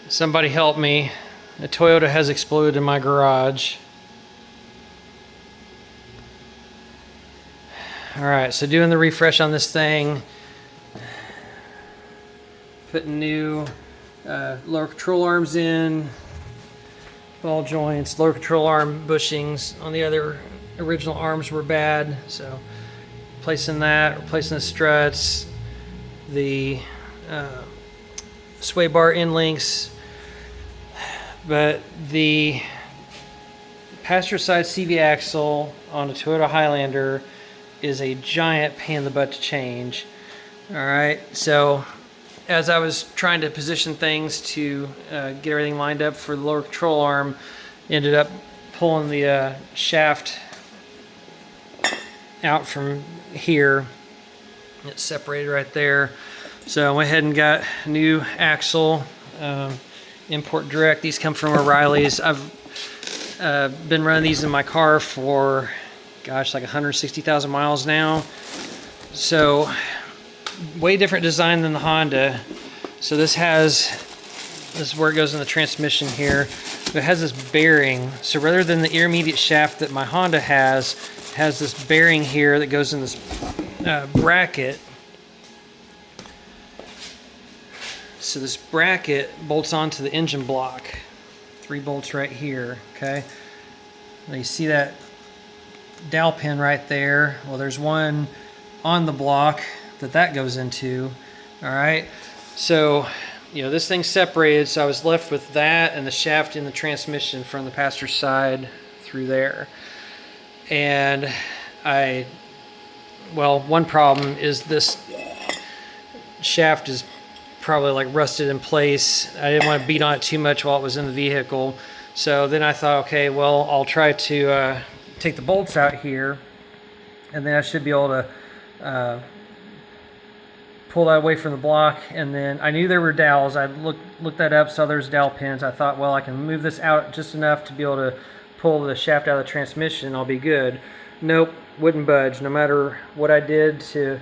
Somebody help me. A Toyota has exploded in my garage. Alright, so doing the refresh on this thing. Putting new lower control arms in. Ball joints, lower control arm bushings on the other original arms were bad. So replacing that, replacing the struts, the sway bar end links. But the passenger side CV axle on a Toyota Highlander is a giant pain in the butt to change. Alright, so as I was trying to position things to get everything lined up for the lower control arm, ended up pulling the shaft out from here. It's separated right there. So I went ahead and got a new axle, import direct. These come from O'Reilly's. I've been running these in my car for, gosh, like 160,000 miles now. So way different design than the Honda. So this is where it goes in the transmission here. It has this bearing. So rather than the intermediate shaft that my Honda has, it has this bearing here that goes in this bracket. So this bracket bolts onto the engine block. 3 bolts right here, okay? Now you see that dowel pin right there. Well, there's one on the block that goes into. All right, so this thing's separated, so I was left with that and the shaft in the transmission from the passenger side through there. And one problem is this shaft is probably like rusted in place. I didn't want to beat on it too much while it was in the vehicle. So then I thought, okay, well, I'll try to take the bolts out here, and then I should be able to pull that away from the block. And then I knew there were dowels. I looked that up, saw there's dowel pins. I thought, well, I can move this out just enough to be able to pull the shaft out of the transmission. I'll be good. Nope, wouldn't budge. No matter what I did to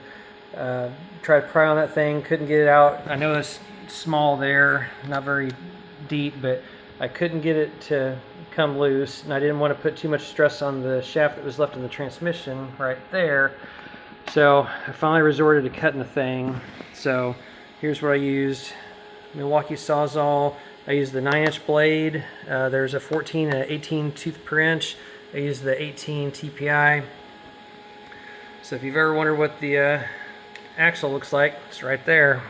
try to pry on that thing, couldn't get it out. I know it's small there, not very deep, but I couldn't get it to come loose, and I didn't want to put too much stress on the shaft that was left in the transmission right there. So I finally resorted to cutting the thing. So here's what I used. Milwaukee Sawzall. I used the 9-inch blade. There's a 14 and an 18 tooth per inch. I used the 18 TPI. So if you've ever wondered what the axle looks like, it's right there.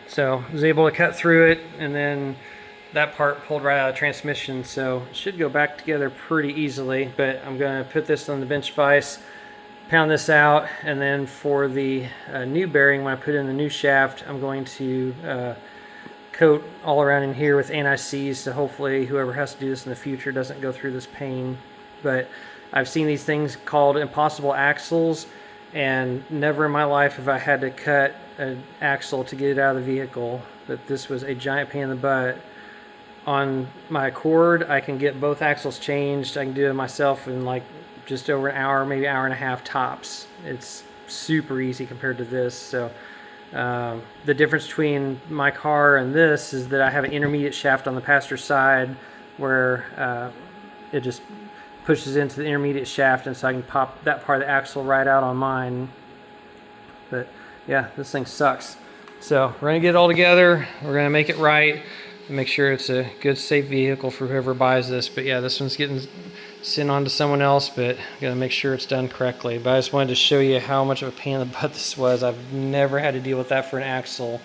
So I was able to cut through it, and then that part pulled right out of the transmission, so it should go back together pretty easily. But I'm going to put this on the bench vise, pound this out, and then for the new bearing, when I put in the new shaft, I'm going to coat all around in here with anti-seize, so hopefully whoever has to do this in the future doesn't go through this pain. But I've seen these things called impossible axles, and never in my life have I had to cut an axle to get it out of the vehicle. But this was a giant pain in the butt. On my Accord, I can get both axles changed. I can do it myself in like just over an hour, maybe hour and a half tops. It's super easy compared to this. So the difference between my car and this is that I have an intermediate shaft on the passenger side where it just pushes into the intermediate shaft, and so I can pop that part of the axle right out on mine. But yeah, this thing sucks. So we're gonna get it all together. We're gonna make it right and make sure it's a good, safe vehicle for whoever buys this. But yeah, this one's getting sent on to someone else, but gotta make sure it's done correctly. But I just wanted to show you how much of a pain in the butt this was. I've never had to deal with that for an axle.